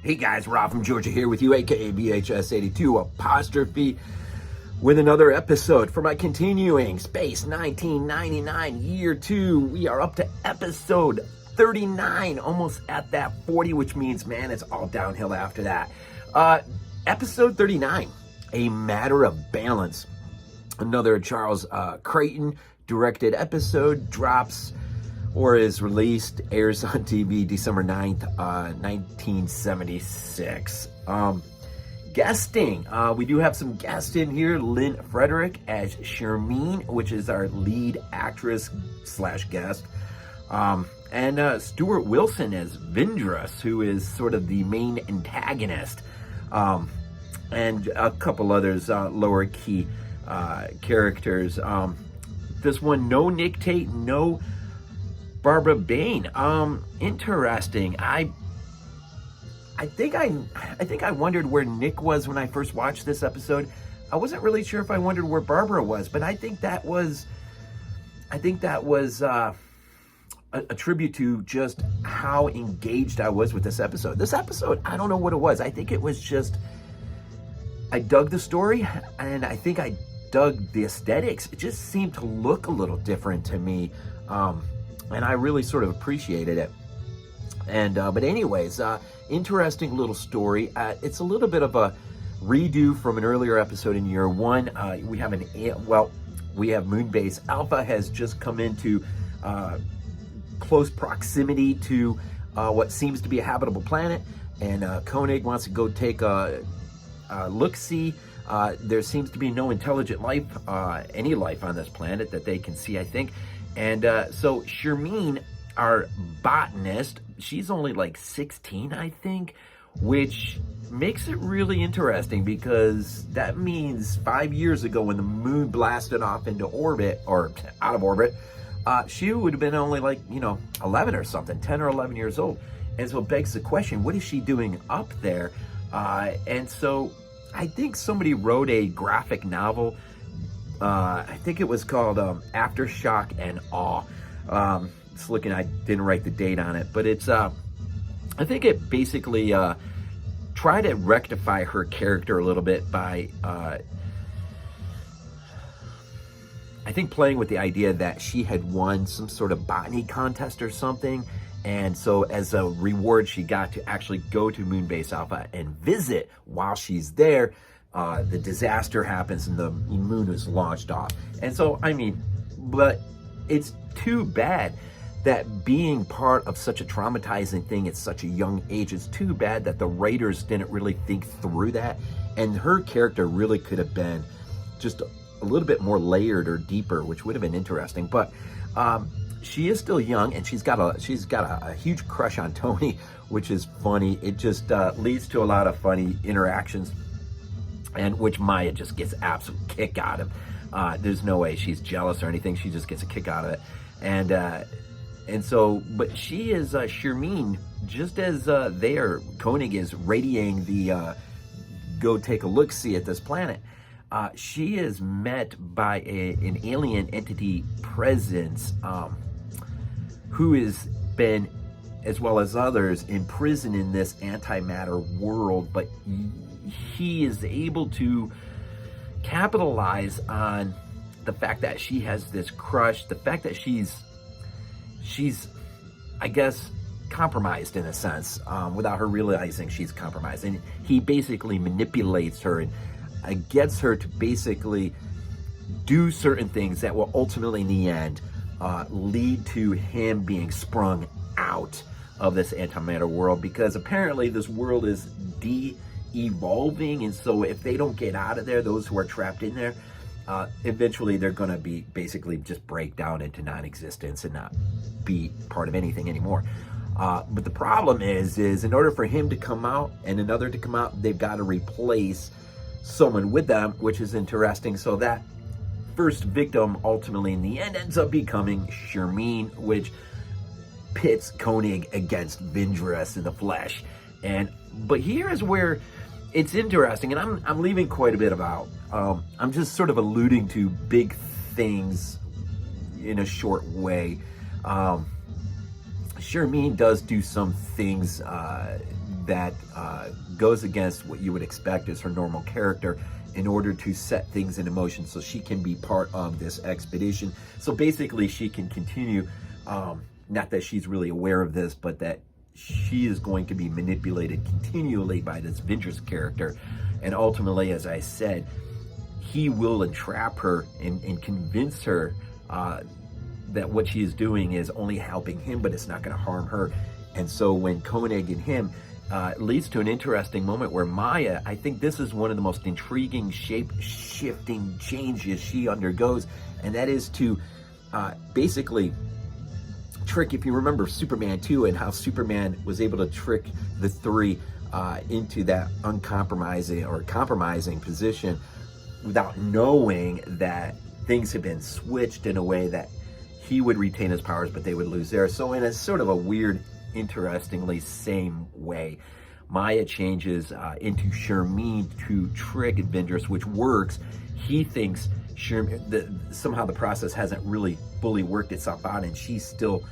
Hey guys, Rob from Georgia here with you, aka VHS82 apostrophe, with another episode for my continuing Space 1999 Year 2. We are up to episode 39, almost at that 40, which means, man, it's all downhill after that. Episode 39, A Matter of Balance. Another Charles Crichton directed episode, drops or is released, airs on TV December 9th, 1976. Guesting, we do have some guests in here. Lynne Frederick as Shermeen, which is our lead actress / guest. And Stuart Wilson as Vindrus, who is sort of the main antagonist. And a couple others, lower key characters. This one, no Nick Tate, no Barbara Bain. Interesting. I think I wondered where Nick was when I first watched this episode. I wasn't really sure if I wondered where Barbara was, but I think that was a tribute to just how engaged I was with this episode. This episode, I don't know what it was. I think it was just, I dug the story, and I think I dug the aesthetics. It just seemed to look a little different to me. And I really sort of appreciated it. And but anyways, interesting little story. It's a little bit of a redo from an earlier episode in year 1. We have Moonbase Alpha has just come into close proximity to what seems to be a habitable planet, and Koenig wants to go take a look-see. There seems to be no intelligent life, any life on this planet that they can see, I think. And so Shermeen, our botanist, she's only like 16, I think, which makes it really interesting because that means 5 years ago when the moon blasted off into orbit, or out of orbit, she would have been only like, 11 or something, 10 or 11 years old. And so it begs the question, what is she doing up there? And so I think somebody wrote a graphic novel. I think it was called Aftershock and Awe. It's looking, I didn't write the date on it, but it's, I think it basically tried to rectify her character a little bit by, I think, playing with the idea that she had won some sort of botany contest or something. And so as a reward, she got to actually go to Moonbase Alpha and visit. While she's there, the disaster happens and the moon is launched off. And so, but it's too bad that being part of such a traumatizing thing at such a young age, it's too bad that the writers didn't really think through that. And her character really could have been just a little bit more layered or deeper, which would have been interesting. But she is still young, and she's got a huge crush on Tony, which is funny. It just leads to a lot of funny interactions, and which Maya just gets absolute kick out of. There's no way she's jealous or anything. She just gets a kick out of it. And so, but she is Shermeen, just as Koenig is radiating the go take a look-see at this planet. She is met by an alien entity presence who has been, as well as others, imprisoned in this antimatter world, but he is able to capitalize on the fact that she has this crush, the fact that she's I guess, compromised in a sense, without her realizing she's compromised. And he basically manipulates her and gets her to basically do certain things that will ultimately, in the end, lead to him being sprung out of this antimatter world, because apparently this world is de-evolving, and so if they don't get out of there, those who are trapped in there, eventually they're going to be basically just break down into non-existence and not be part of anything anymore. But the problem is in order for him to come out and another to come out, they've got to replace someone with them, which is interesting. So that first victim ultimately in the end ends up becoming Shermeen, which pits Koenig against Vindrus in the flesh. But here is where it's interesting, and I'm leaving quite a bit about. I'm just sort of alluding to big things in a short way. Shermeen does do some things that goes against what you would expect as her normal character in order to set things into motion so she can be part of this expedition. So basically she can continue, not that she's really aware of this, but that she is going to be manipulated continually by this Vindrus character. And ultimately, as I said, he will entrap her and convince her that what she is doing is only helping him, but it's not going to harm her. And so when Koenig and him leads to an interesting moment where Maya, I think this is one of the most intriguing shape-shifting changes she undergoes, and that is to basically trick, if you remember Superman 2 and how Superman was able to trick the three into that uncompromising or compromising position without knowing that things have been switched in a way that he would retain his powers, but they would lose theirs. So in a sort of a weird, interestingly same way, Maya changes into Shermeen to trick Vindrus, which works. He thinks somehow the process hasn't really fully worked itself out, and she's still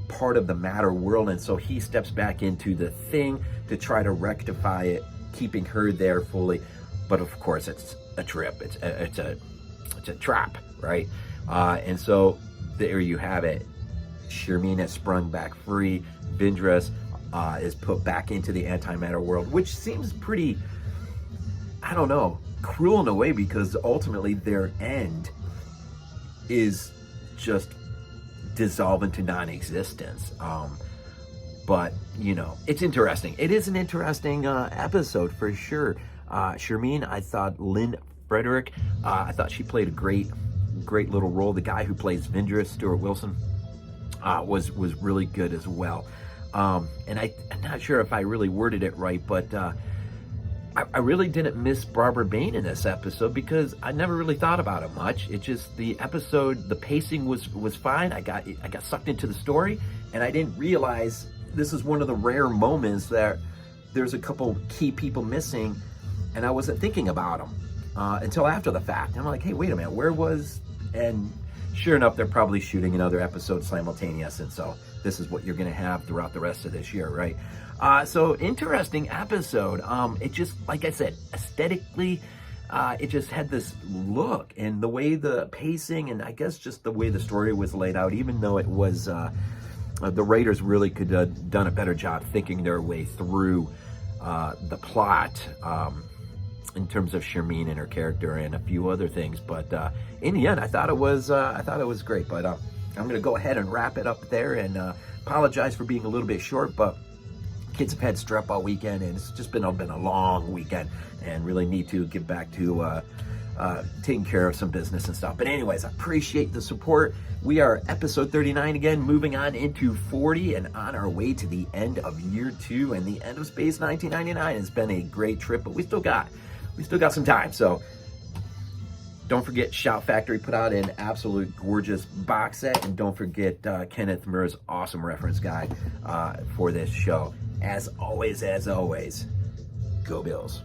part of the matter world, and so he steps back into the thing to try to rectify it, keeping her there fully. But of course, it's a trip. It's a trap, right? And so there you have it. Shermeen has sprung back free. Vindrus is put back into the antimatter world, which seems pretty, I don't know, cruel in a way, because ultimately their end is just dissolve into non-existence. But you know, it's interesting. It is an interesting episode for sure. Shermeen, I thought Lynne Frederick, I thought she played a great little role. The guy who plays Vindrus, Stuart Wilson, was really good as well. And I'm not sure if I really worded it right, but I really didn't miss Barbara Bain in this episode because I never really thought about it much. It just, the episode, the pacing was fine. I got sucked into the story, and I didn't realize this is one of the rare moments that there's a couple key people missing, and I wasn't thinking about them until after the fact. And I'm like, hey, wait a minute, where was? And sure enough, they're probably shooting another episode simultaneous, and so this is what you're going to have throughout the rest of this year, right? So interesting episode. It just, like I said, aesthetically, it just had this look, and the way the pacing, and I guess just the way the story was laid out, even though it was, the writers really could have done a better job thinking their way through the plot, in terms of Shermeen and her character and a few other things. But in the end, I thought it was great. But I'm going to go ahead and wrap it up there, and apologize for being a little bit short, but kids have had strep all weekend, and it's just been a long weekend, and really need to get back to taking care of some business and stuff. But anyways, I appreciate the support. We are episode 39 again, moving on into 40, and on our way to the end of year 2 and the end of Space 1999. It's been a great trip, but we still got some time. So don't forget, Shout Factory put out an absolute gorgeous box set, and don't forget Kenneth Muir's awesome reference guide for this show. As always, go Bills.